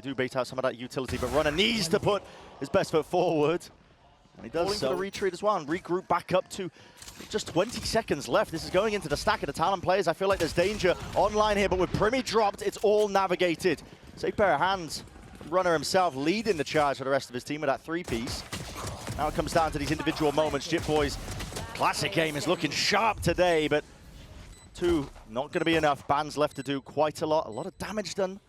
They do bait out some of that utility, but Runner needs to put his best foot forward. And he does so. For the retreat as well and regroup back up to just 20 seconds left. This is going into the stack of the Talon players. I feel like there's danger online here, but with primmie dropped, it's all navigated. Safe pair of hands. Runner himself leading the charge for the rest of his team with that three-piece. Now it comes down to these individual moments. JitBoyS' classic game is looking sharp today, but two, not going to be enough. Ban's left to do quite a lot of damage done.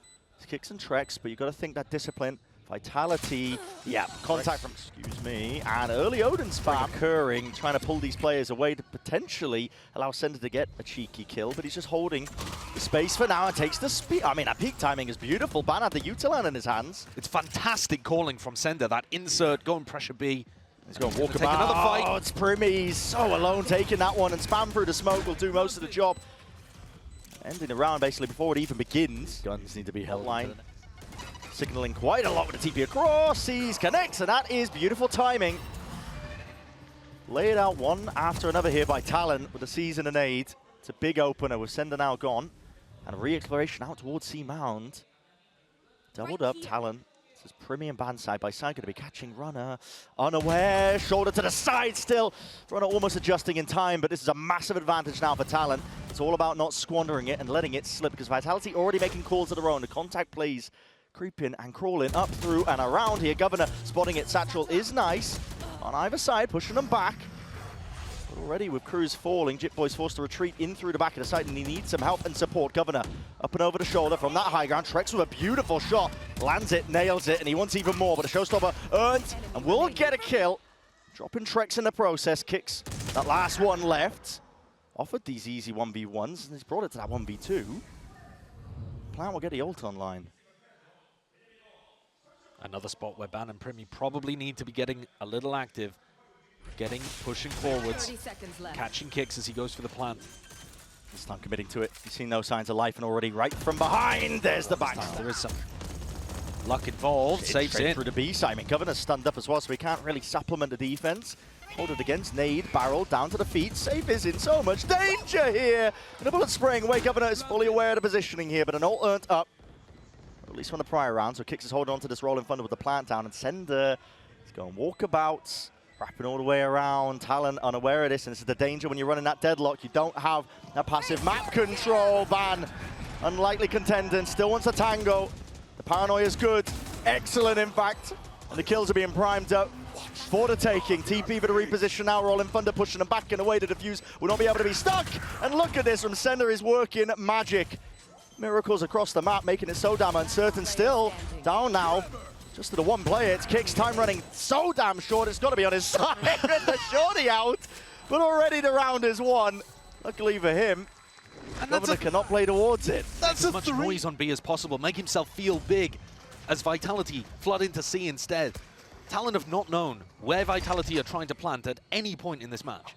Kicks and trexx, but you've got to think that discipline, vitality, yeah, contact from, excuse me, and early Odin spam occurring, trying to pull these players away to potentially allow ceNder to get a cheeky kill, but he's just holding the space for now and takes the speed. I mean, that peak timing is beautiful. Ban had the Utilan in his hands. It's fantastic calling from ceNder, that insert, go and pressure B. He's going to walk about. Another fight. Oh, it's primmie. He's so alone taking that one, and spam through the smoke will do most of the job. Ending the round basically before it even begins. Guns need to be held line. Signaling quite a lot with the TP across. Sees, connects, and that is beautiful timing. Laid out one after another here by Talon with a season and aid. It's a big opener with ceNder now gone. And a re-exploration out towards C Mound. Doubled up Talon. This is primmie and Ban side by side, going to be catching Runner. Unaware, shoulder to the side still. Runner almost adjusting in time, but this is a massive advantage now for Talon. It's all about not squandering it and letting it slip, because Vitality already making calls of their own. The contact plays creeping and crawling up through and around here. Governor spotting it. Satchel is nice on either side, pushing them back. But already with Crws falling, JitBoyS forced to retreat in through the back of the site, and he needs some help and support. Governor up and over the shoulder from that high ground. trexx with a beautiful shot. Lands it, nails it, and he wants even more, but the showstopper earned and will get a kill. Dropping trexx in the process, kicks that last one left. Offered these easy 1v1s, and he's brought it to that 1v2. Plant will get the ult online. Another spot where Ban and primmie probably need to be getting a little active. Pushing forwards, catching kicks as he goes for the plant. This time committing to it. You've seen no signs of life, and already right from behind, there's the back. There is some luck involved. Saves in through the B side. I mean, Governor's stunned up as well, so we can't really supplement the defense. Hold it against nade, barrel down to the feet. Sayf is in so much danger here. And a bullet spraying away. Governor is fully aware of the positioning here, but an ult earned up. At least from the prior round, so kicks is holding on to this roll in front with the plant down, and ceNder is going walkabouts. Wrapping all the way around. Talon unaware of this, and this is the danger when you're running that deadlock. You don't have that passive map control. Ban, unlikely contender, still wants a tango. The paranoia is good. Excellent, in fact. And the kills are being primed up for the taking. TP for the reposition now. Rolling Thunder pushing them back and away. The defuse will not be able to be stuck. And look at this from ceNder is working magic. Miracles across the map, making it so damn uncertain. Still down now. Just to the one player, it's kicks. Time running so damn short, it's got to be on his side. And the shorty out, but already the round is won. Luckily for him, Governor cannot play towards it. That's as much noise on B as possible. Make himself feel big as Vitality flood into C instead. Talon have not known where Vitality are trying to plant at any point in this match.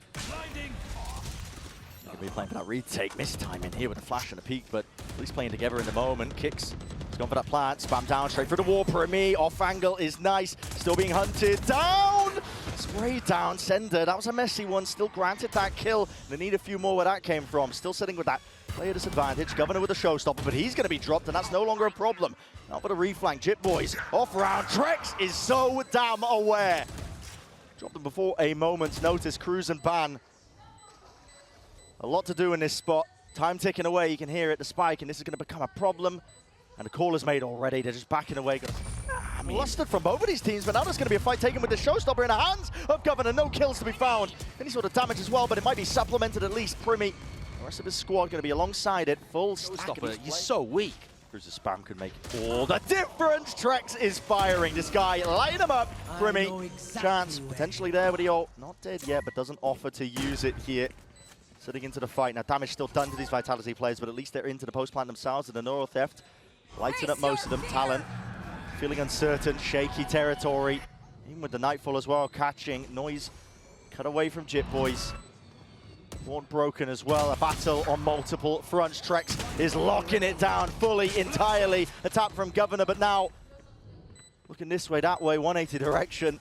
Going to be playing for that retake. Missed time in here with the flash and the peak, but at least playing together in the moment. Kicks. He's gone for that plant. Spam down straight through the wall. primmie off angle is nice. Still being hunted. Down! Sprayed down. ceNder. That was a messy one. Still granted that kill. They need a few more where that came from. Still sitting with that player disadvantage. Governor with a showstopper, but he's going to be dropped, and that's no longer a problem. Now for the reflank. JitBoyS off round. trexx is so damn aware. Dropped them before a moment's notice. Crws and Ban. A lot to do in this spot. Time ticking away. You can hear it, the spike, and this is going to become a problem. And the call is made already. They're just backing away. Flustered from both of these teams, but now there's going to be a fight taken with the showstopper in the hands of Governor. No kills to be found. Any sort of damage as well, but it might be supplemented at least. primmie, the rest of his squad going to be alongside it. Full showstopper. He's so weak. Crws' spam could make all the difference. trexx is firing. This guy lighting him up. primmie, chance potentially there with the ult. Not dead yet, but doesn't offer to use it here. Sitting into the fight. Now damage still done to these Vitality players, but at least they're into the post-plant themselves and the neural theft. Lighting up most of them. Talon feeling uncertain, shaky territory. Even with the Nightfall as well, catching. Noise cut away from JitBoyS. Ward broken as well. A battle on multiple fronts. trexx is locking it down fully, entirely. A tap from Governor, but now looking this way, that way, 180 direction.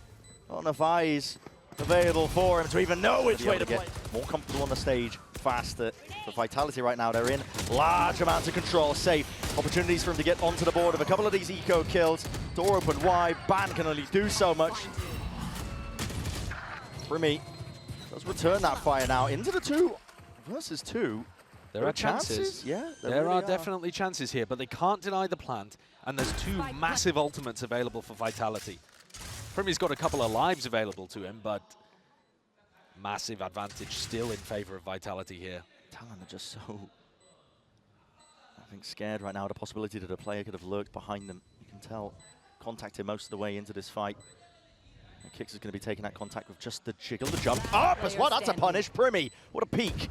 Not enough eyes available for him to even know which way to play. More comfortable on the stage. faster. For Vitality right now, they're in large amounts of control. Safe opportunities for him to get onto the board of a couple of these eco kills. Door open wide. Ban can only do so much. primmie does return that fire now into the 2 versus 2. There are chances. Yeah, there are definitely chances here, but they can't deny the plant, and there's 2 massive ultimates available for Vitality. primmie's got a couple of lives available to him, but massive advantage still in favor of Vitality here. Talon are just so, I think, scared right now of the possibility that a player could have lurked behind them. You can tell, contacted most of the way into this fight. And Kix is going to be taking that contact with just the jiggle, the jump up as well. That's a punish. primmie, what a peek.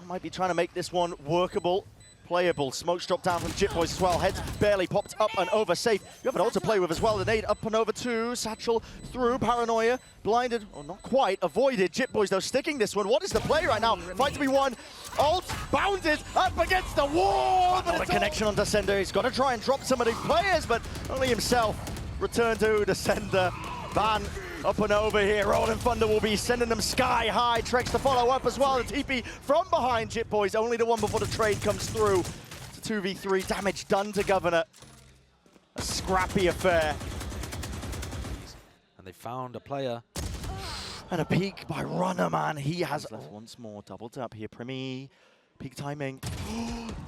I might be trying to make this one workable, playable. Smoke's dropped down from JitBoyS as well. Heads barely popped up and over. Safe. You have an ult to play with as well. The nade up and over 2. Satchel through. Paranoia. Blinded. Oh, not quite. Avoided. JitBoyS, though, sticking this one. What is the play right now? Fight to be won. Ult. Bounded. Up against the wall. But a connection on ceNder. He's got to try and drop some of the players, but only himself. Return to ceNder. Ban up and over here. Rolling Thunder will be sending them sky high. Trexx to follow up as well. The TP from behind JitBoyS. Only the one before the trade comes through. It's a 2v3. Damage done to Governor. A scrappy affair. And they found a player. And a peek by Runner, man. He has left once more. Doubled up here. primmie. Peak timing.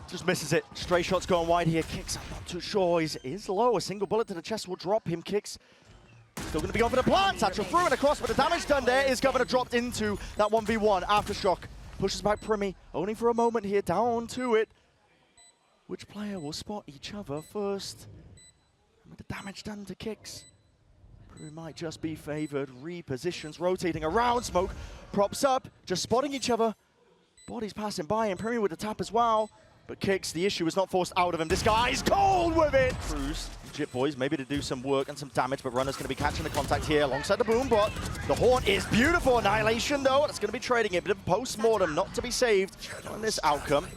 Just misses it. Stray shots going wide here. Kix, I'm not too sure. He is low. A single bullet to the chest will drop him. Kix. Still going to be going for the plant. Satchel through and across, but the damage done there is Governor dropped into that 1v1. Aftershock pushes back primmie. Only for a moment here. Down to it. Which player will spot each other first? And with the damage done to Kix, primmie might just be favored. Repositions, rotating around. Smoke props up, just spotting each other. Bodies passing by, and primmie with the tap as well. But Kix, the issue is not forced out of him. This guy's cold with it! Crws, JitBoyS, maybe to do some work and some damage, but Runner's going to be catching the contact here alongside the boom bot. The horn is beautiful. Annihilation, though, that's going to be trading it. Bit of post-mortem, not to be saved on this outcome.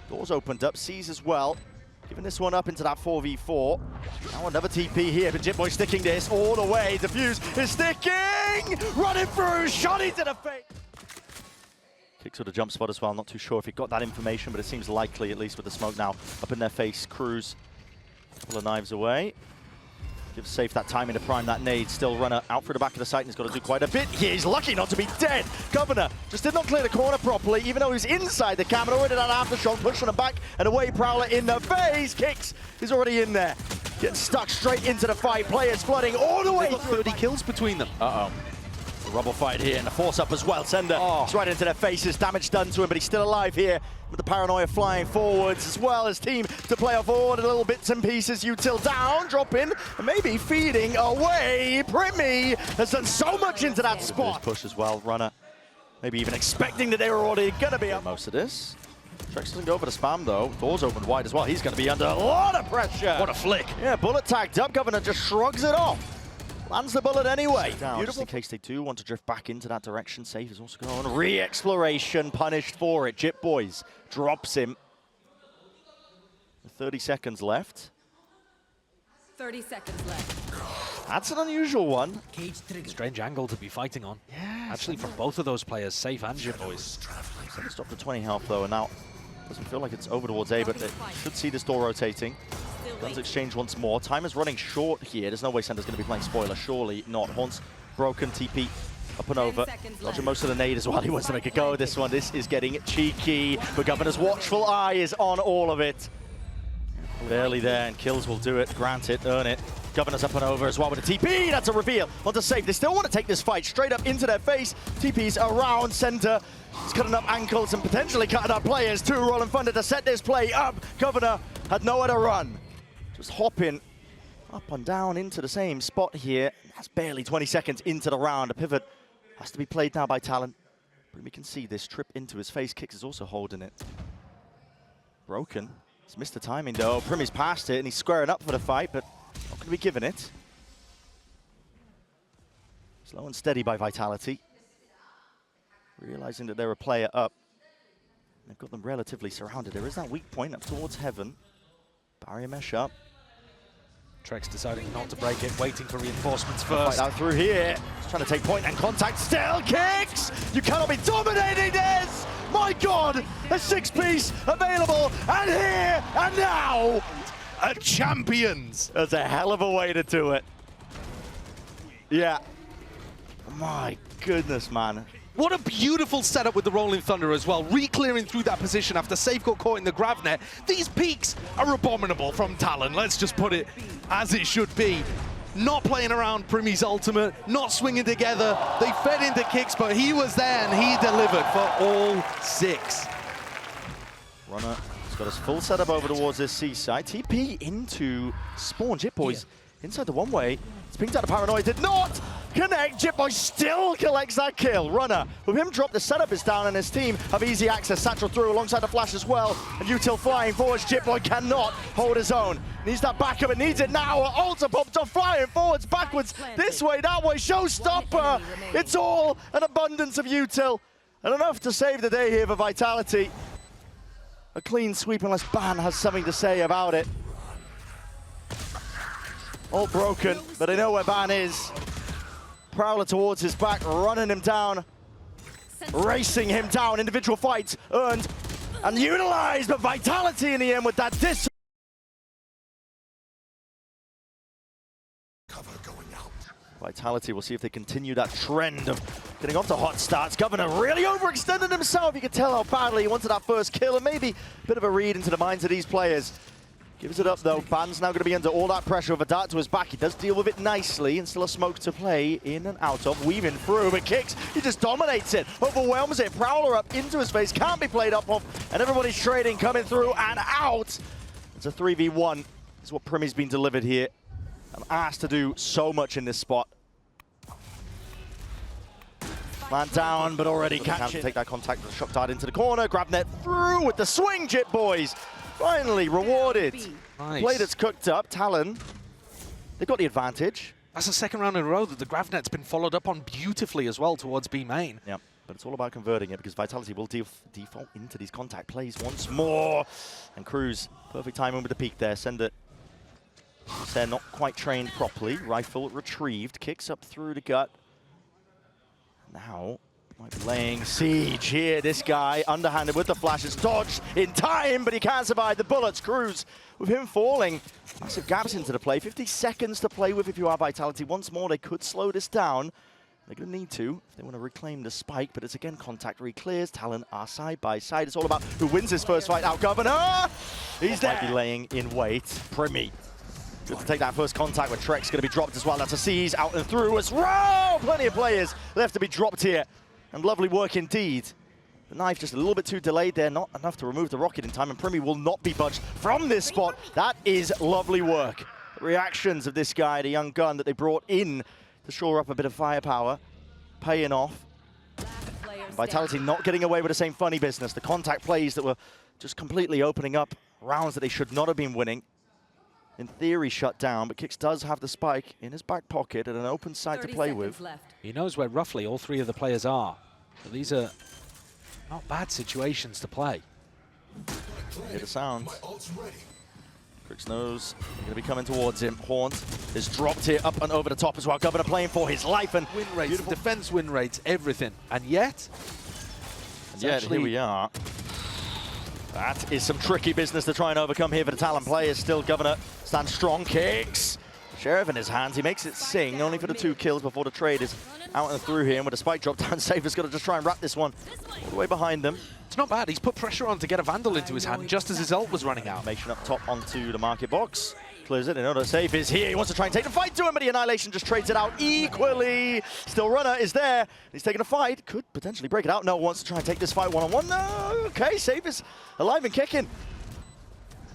Doors opened up, sees as well. Giving this one up into that 4v4. Now another TP here, but JitBoyS sticking this all the way. Diffuse is sticking! Running through, shot into the face! Kix with a jump spot as well. Not too sure if he got that information, but it seems likely, at least with the smoke now up in their face. Crws, a couple of knives away. Gives Sayf that timing to prime that nade. Still Runner out through the back of the site, and he's got to do quite a bit here. He's lucky not to be dead. Governor just did not clear the corner properly, even though he was inside the cam, and already that aftershock pushing him back and away. Prowler in the face. Kix is already in there. Getting stuck straight into the fight. Players flooding all the way. 30 kills between them. Uh-oh. A rubble fight here, and the force up as well. ceNder, it's right into their faces. Damage done to him, but he's still alive here. With the paranoia flying forwards, as well as team to play off all the little bits and pieces. Util down, drop in, and maybe feeding away. primmie has done so much into that spot. Push as well, Runner. Maybe even expecting that they were already going to be up most of this. Trexx doesn't go for the spam, though. Doors open wide as well. He's going to be under a lot of pressure. What a flick. Yeah, bullet tagged up. Governor just shrugs it off. Lands the bullet anyway. Down, just in case they do want to drift back into that direction. Sayf is also going re-exploration, punished for it. JitBoyS drops him. 30 seconds left. 30 seconds left. That's an unusual one. Strange angle to be fighting on. Yeah. Actually, from both of those players, Sayf and JitBoyS. Stop to 20 health though, and now doesn't feel like it's over towards A, but they should see this door rotating. Guns exchange once more. Time is running short here. There's no way ceNder's going to be playing spoiler. Surely not. Haunts broken. TP up and over. Dodging most of the nade as well. He wants to make a go of this one. This is getting cheeky. But Governor's watchful eye is on all of it. Barely there, and kills will do it. Grant it, earn it. Governor's up and over as well with a TP. That's a reveal. Onto Sayf. They still want to take this fight straight up into their face. TP's around ceNder. He's cutting up ankles and potentially cutting up players too. Rolling Thunder to set this play up. Governor had nowhere to run. Just hopping up and down into the same spot here. That's barely 20 seconds into the round. A pivot has to be played now by Talon. But we can see this trip into his face. Kix is also holding it. Broken. He's missed the timing though. primmie's passed it and he's squaring up for the fight, but not going to be given it. Slow and steady by Vitality. Realizing that they're a player up. They've got them relatively surrounded. There is that weak point up towards heaven. Barrier mesh up. Trexx deciding not to break it, waiting for reinforcements first. Fight out through here. He's trying to take point and contact. Still Kix! You cannot be dominating this! My God, a six-piece available, and here and now, A Champions. That's a hell of a way to do it. Yeah. My goodness, man. What a beautiful setup with the Rolling Thunder as well, re-clearing through that position after Sayf got caught in the grav net. These peaks are abominable from Talon, let's just put it as it should be. Not playing around primmie's ultimate, not swinging together. They fed into kicks, but he was there and he delivered for all 6. Runner has got his full setup over towards this seaside. TP into spawn. JitBoyS inside the one-way. It's pinged out of Paranoia. Did not connect. JitBoyS still collects that kill. Runner, with him dropped, the setup is down and his team have easy access. Satchel through alongside the flash as well. And Util flying forwards. JitBoyS cannot hold his own. Needs that backup, it needs it now. Ultra pops are flying forwards, backwards, this way, that way. Showstopper. It's all an abundance of Util. And enough to save the day here for Vitality. A clean sweep unless Ban has something to say about it. All broken, but they know where Ban is. Prowler towards his back, running him down. Racing him down. Individual fights earned and utilized, but Vitality in the end with that dis. Vitality will see if they continue that trend of getting off to hot starts. Governor really overextended himself. You can tell how badly he wanted that first kill, and maybe a bit of a read into the minds of these players. Gives it up though. Ban's now going to be under all that pressure with a dart to his back. He does deal with it nicely, and still a smoke to play in and out of. Weaving through, but kicks. He just dominates it, overwhelms it. Prowler up into his face, can't be played up off, and everybody's trading, coming through and out. It's a 3v1. This is what primmie's been delivered here. I'm asked to do so much in this spot. Man down, but already catching. Take that contact with a shock dart into the corner. Grab net through with the swing, JitBoyS. Finally rewarded. Nice. Play that's cooked up. Talon, they've got the advantage. That's the second round in a row that the grav net's been followed up on beautifully as well towards B main. Yeah, but it's all about converting it because Vitality will default into these contact plays once more. And Crws, perfect timing with the peek there. Send it. They're not quite trained properly. Rifle retrieved, kicks up through the gut. Now, might be laying siege here. This guy, underhanded with the flashes, dodged in time, but he can't survive the bullets. Crws, with him falling, massive gaps into the play. 50 seconds to play with if you are Vitality. Once more, they could slow this down. They're going to need to if they want to reclaim the spike, but it's again contact re-clears. Talon are side by side. It's all about who wins this first fight out. Governor! He's there. Might be laying in wait. primmie. Good to take that first contact with trexx, going to be dropped as well. That's a seize out and through as well. Plenty of players left to be dropped here. And lovely work indeed. The knife just a little bit too delayed there, not enough to remove the rocket in time, and primmie will not be budged from this spot. That is lovely work. The reactions of this guy, the young gun that they brought in to shore up a bit of firepower, paying off. Vitality not getting away with the same funny business. The contact plays that were just completely opening up rounds that they should not have been winning. In theory, shut down, but Kix does have the spike in his back pocket at an open site to play with. He knows where roughly all 3 of the players are. So these are not bad situations to play. Hear the sound. Crix knows they're going to be coming towards him. Haunt is dropped here up and over the top as well. Governor playing for his life, and win rates, defense win rates, everything. And yet, here we are. That is some tricky business to try and overcome here for the Talon players. Still, Governor stands strong, kicks. Sheriff in his hands, he makes it sing, only for the 2 kills before the trade is out and through here. And with a spike drop down, Sayf is going to just try and wrap this one all the way behind them. It's not bad, he's put pressure on to get a Vandal into his hand just as his ult was running out. Formation up top onto the market box. Clears it, another Sayf is here. He wants to try and take the fight to him, but the Annihilation just trades it out equally. Still, Runner is there. He's taking a fight. Could potentially break it out. No, wants to try and take this fight one-on-one. No, okay, Sayf is alive and kicking.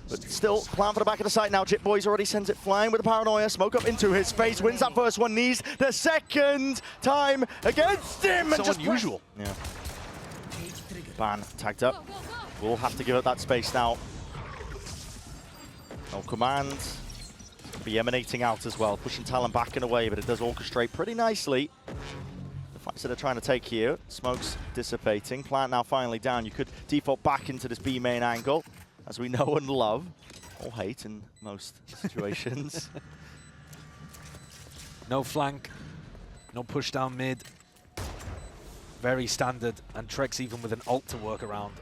But still, plan for the back of the site now. JitBoyS already sends it flying with the Paranoia. Smoke up into his face. Wins that first one. Needs the second time against him. So unusual. Yeah. Ban tagged up. We'll have to give it that space now. No command. Be emanating out as well, pushing Talon back and away, but it does orchestrate pretty nicely. The fights that they're trying to take here, smoke's dissipating. Plant now finally down. You could default back into this B main angle, as we know and love, or hate in most situations. No flank, no push down mid. very standard, and trexx even with an ult to work around.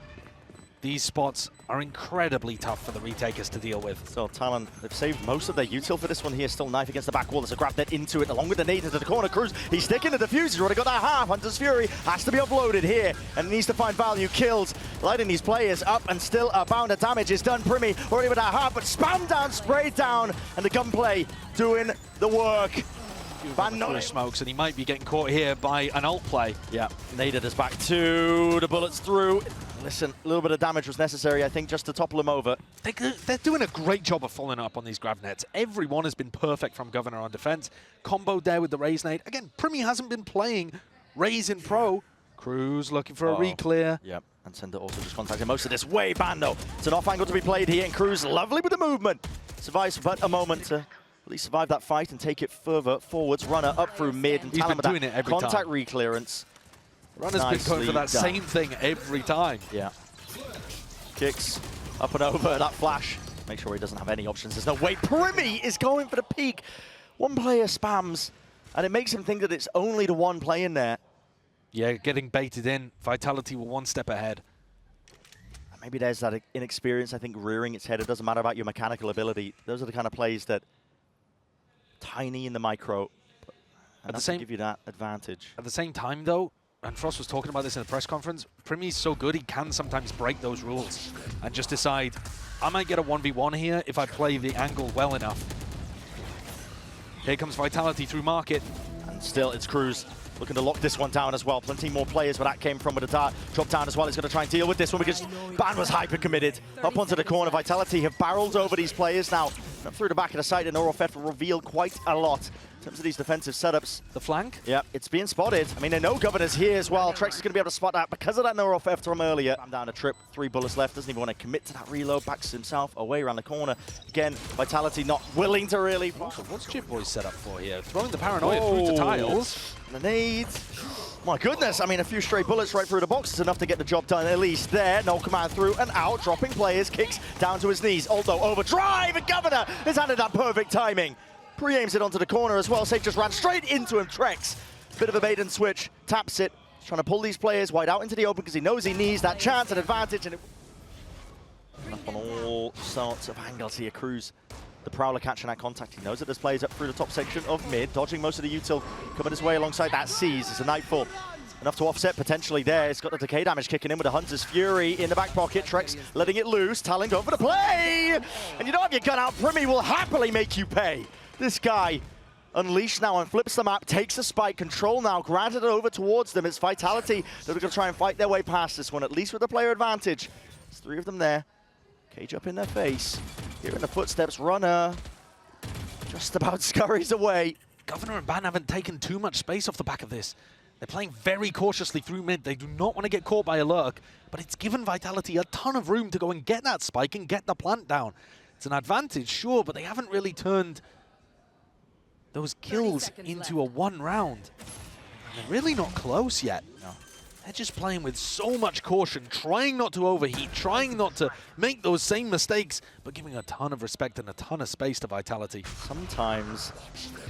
These spots are incredibly tough for the retakers to deal with. So Talon, they've saved most of their util for this one here. Still knife against the back wall. There's a grab net into it, along with the nade into the corner. Crws, he's sticking the defuse. He's already got that half. Hunter's Fury has to be uploaded here, and he needs to find value. Kills, lighting these players up, and still a bound of damage is done. Primmie already with that half, but spam down, sprayed down, and the gunplay doing the work. Van smokes, and he might be getting caught here by an ult play. Yeah, Nedir is back to the bullets through. Listen, a little bit of damage was necessary, I think, just to topple him over. They're doing a great job of following up on these grab nets. Everyone has been perfect from Governor on defense. Comboed there with the Raze nade. Again, primmie hasn't been playing Raze in pro. Crws looking for a re-clear. Yep, and ceNder also just contacted most of this way. Bando, it's an off angle to be played here, and Crws lovely with the movement. Survives but a moment to at least survive that fight and take it further forwards. Runner up through mid, and Talon with doing it every contact time. Re-clearance. Runner's been going for that same thing every time. Yeah. Kicks up and over, that flash. Make sure he doesn't have any options. There's no way. primmie is going for the peak. One player spams, and it makes him think that it's only the one play in there. Yeah, getting baited in. Vitality were one step ahead. Maybe there's that inexperience, I think, rearing its head. It doesn't matter about your mechanical ability. Those are the kind of plays that tiny in the micro, and that's to give you that advantage. At the same time, though, and Frost was talking about this in the press conference, primmie's so good he can sometimes break those rules and just decide, I might get a 1v1 here if I play the angle well enough. Here comes Vitality through market. And still, it's Crws looking to lock this one down as well. Plenty more players where that came from with a dart. Drop down as well. He's going to try and deal with this one because Ban was hyper-committed. Up onto the corner. Vitality have barreled over these players now. Up through the back of the site, and Neurotheft will reveal quite a lot in terms of these defensive setups. The flank? Yeah, it's being spotted. I mean, they know Governor's here as well. trexx is going to be able to spot that because of that Neurotheft from earlier. I'm down a trip, 3 bullets left. Doesn't even want to commit to that reload. Backs himself away around the corner. Again, Vitality not willing to really. Also, what's JitBoyS set up for here? Throwing the paranoia through to tiles. The nade. My goodness, I mean, a few stray bullets right through the box is enough to get the job done, at least there. No command through and out, dropping players, kicks down to his knees. Aldo overdrive, and Governor has handed that perfect timing. Pre-aims it onto the corner as well. Sayf just ran straight into him. trexx, bit of a bait and switch, taps it. He's trying to pull these players wide out into the open because he knows he needs that chance and advantage. And up on all sorts of angles here, Crws. The Prowler catching that contact. He knows that there's players up through the top section of mid, dodging most of the util, coming his way alongside that Seize. It's a Nightfall. Enough to offset potentially there. It's got the decay damage kicking in with the Hunter's Fury in the back pocket. trexx letting it loose. Talon going for the play! And you don't have your gun out. primmie will happily make you pay. This guy unleashed now and flips the map, takes the spike. Control now, granted it over towards them. It's Vitality that are going to try and fight their way past this one, at least with the player advantage. There's 3 of them there. Cage up in their face. Hearing the footsteps, Runner just about scurries away. Governor and Ban haven't taken too much space off the back of this. They're playing very cautiously through mid. They do not want to get caught by a lurk, but it's given Vitality a ton of room to go and get that spike and get the plant down. It's an advantage, sure, but they haven't really turned those kills into a 1 round. And they're really not close yet. No. They're just playing with so much caution, trying not to overheat, trying not to make those same mistakes, but giving a ton of respect and a ton of space to Vitality. Sometimes,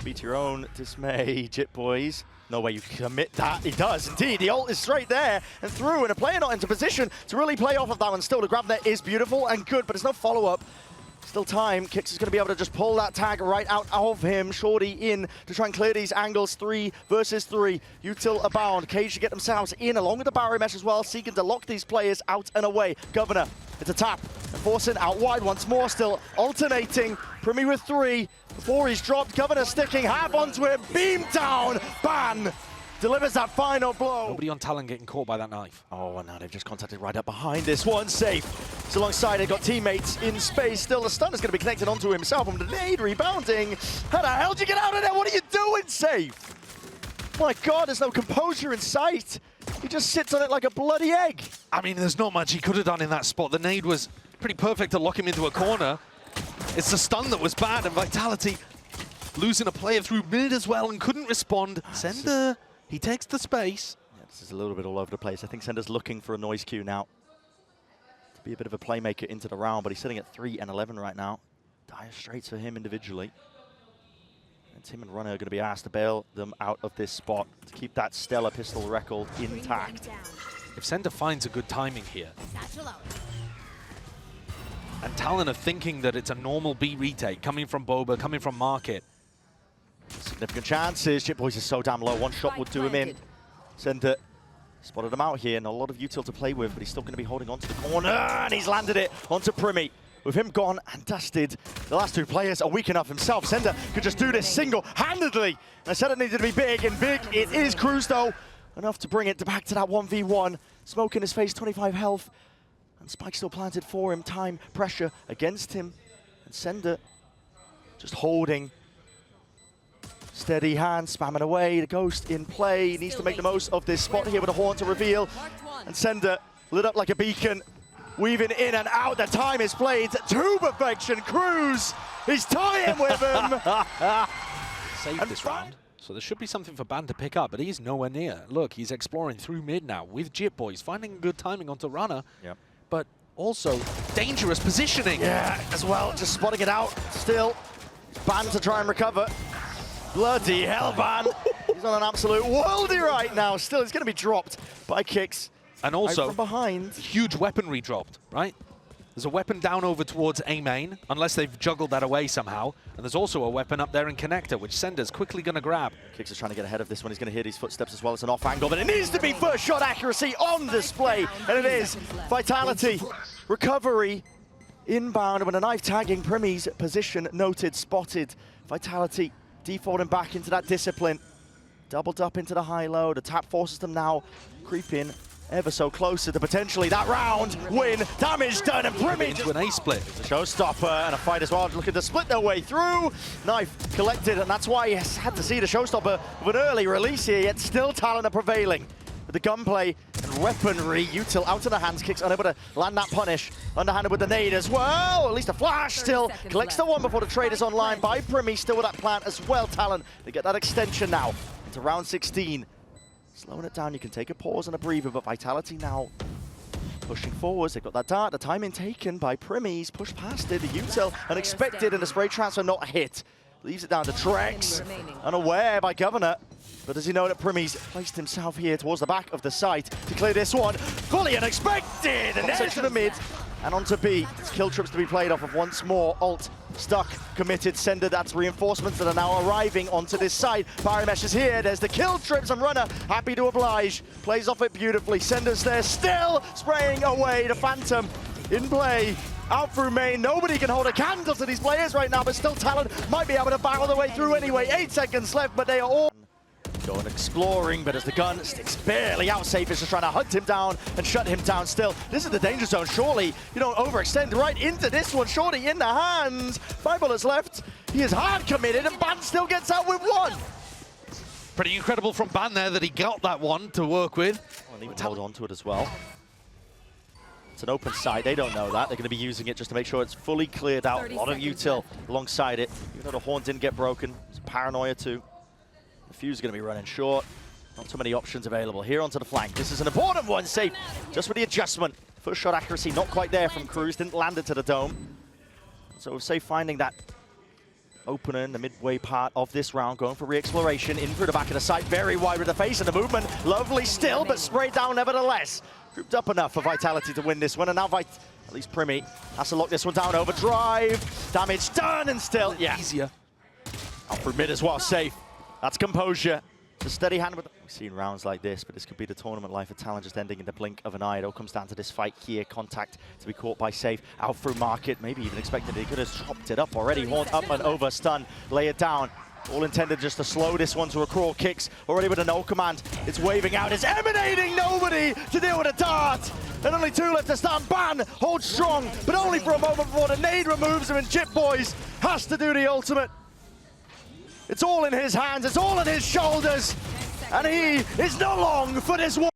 be to your own dismay, JitBoyS. No way you can commit that. He does, indeed. The ult is straight there and through, and a player not into position to really play off of that one. Still, the grab there is beautiful and good, but there's no follow-up. Still time. Kicks is going to be able to just pull that tag right out of him. Shorty in to try and clear these angles. 3 versus 3. Util abound. Cage to get themselves in along with the barrier mesh as well, seeking to lock these players out and away. Governor, it's a tap. Enforcing out wide once more. Still alternating. primmie with 3. Before he's dropped, Governor sticking half onto it. Beam down. Ban delivers that final blow. Nobody on Talon getting caught by that knife. Oh, and now they've just contacted right up behind this one. Sayf. It's alongside, they've got teammates in space. Still, the stun is going to be connected onto himself. And the nade rebounding. How the hell did you get out of there? What are you doing, Sayf? My God, there's no composure in sight. He just sits on it like a bloody egg. I mean, there's not much he could have done in that spot. The nade was pretty perfect to lock him into a corner. It's the stun that was bad, and Vitality losing a player through mid as well and couldn't respond. ceNder, he takes the space. Yeah, this is a little bit all over the place. I think ceNder's looking for a noise cue now to be a bit of a playmaker into the round, but he's sitting at 3 and 11 right now. Dire straits for him individually. And Tim and Runner are going to be asked to bail them out of this spot to keep that stellar pistol record intact. If ceNder finds a good timing here, and Talon are thinking that it's a normal B retake coming from Boba, coming from Market. Significant chances. JitBoyS is so damn low. One shot would do him in. ceNder spotted him out here. Not a lot of util to play with, but he's still going to be holding on to the corner. And he's landed it onto primmie. With him gone and dusted, the last two players are weak enough himself. ceNder could just do this single-handedly. I said it needed to be big, and big it is. Crws, though, enough to bring it back to that 1v1. Smoke in his face, 25 health. And Spike still planted for him. Time, pressure against him. And ceNder just holding. Steady hand, spamming away. The Ghost in play. He needs to make the most of this spot here with a horn to reveal. And ceNder lit up like a beacon. Weaving in and out, the time is played to perfection. Crws is tying with him. Saved this round, so there should be something for Ban to pick up, but he's nowhere near. Look, he's exploring through mid now with JitBoyS, finding good timing onto Runner, but also dangerous positioning. Yeah, as well, just spotting it out. Still, Ban to try and recover. Bloody hell, Ban. He's on an absolute worldie right now. Still, he's going to be dropped by kicks. And also, from behind, huge weaponry dropped, right? There's a weapon down over towards A main, unless they've juggled that away somehow. And there's also a weapon up there in connector, which ceNder's quickly going to grab. Kicks is trying to get ahead of this one. He's going to hear these footsteps as well. It's an off angle, but it needs to be first shot accuracy on display. And it is. Vitality, recovery, inbound with a knife tagging primmie's position noted, spotted. Vitality defaulting back into that discipline. Doubled up into the high-low. The tap forces them now creep in ever so closer to potentially that round win. Damage done, and primmie into an A split. It's a showstopper and a fight as well, looking to split their way through. Knife collected, and that's why he had to see the showstopper with an early release here, yet still Talon are prevailing. With the gunplay and weaponry, util out of the hands, kicks unable to land that punish. Underhanded with the nade as well, at least a flash still. Collects the one before the trade is online by primmie, still with that plant as well. Talon, they get that extension now into round 16. Slowing it down, you can take a pause and a breather, but Vitality now pushing forwards. They've got that dart, the timing taken by primmie's, pushed past it, the util unexpected, and the spray transfer not hit. Leaves it down to trexx, unaware by Governor. But does he know that primmie's placed himself here towards the back of the site to clear this one? Fully unexpected! And there's to the mid and onto B. It's kill trips to be played off of once more. Alt stuck, committed, ceNder. That's reinforcements that are now arriving onto this side. Mesh is here. There's the kill trips and Runner happy to oblige. Plays off it beautifully. ceNder's there still spraying away the Phantom in play. Out through main, nobody can hold a candle to these players right now, but still Talon might be able to battle their way through anyway. 8 seconds left, but they are all going exploring, but as the gun sticks barely out, Sayf is just trying to hunt him down and shut him down still. This is the danger zone, surely you don't overextend right into this one, surely in the hands. 5 bullets left, he is hard committed, and Ban still gets out with one. Pretty incredible from Ban there that he got that one to work with. Well, he would hold on to it as well. It's an open site, they don't know that. They're going to be using it just to make sure it's fully cleared out. A lot of util alongside it. Even though the horn didn't get broken, it's paranoia too. The fuse is going to be running short. Not too many options available. Here onto the flank. This is an important one, Sayf. Just with the adjustment. First shot accuracy not quite there from Crws. Didn't land into the dome. So Sayf finding that opener in the midway part of this round. Going for re-exploration. In through the back of the site. Very wide with the face and the movement. Lovely still, but sprayed down nevertheless. Grouped up enough for Vitality to win this one, and now at least primmie has to lock this one down. Overdrive, damage done, and still, easier. Out through mid as well, Sayf. That's composure. It's a steady hand with the... We've seen rounds like this, but this could be the tournament life of Talon just ending in the blink of an eye. It all comes down to this fight here. Contact to be caught by Sayf. Out through market, maybe even expected he could have chopped it up already. Horn up and over, stun, lay it down. All intended just to slow this one to a crawl. Kicks already with a no command. It's waving out. It's emanating. Nobody to deal with a dart. And only 2 left to stand. Ban holds strong, but only for a moment before the nade removes him. And JitBoyS has to do the ultimate. It's all in his hands. It's all on his shoulders. And he is not long for this one.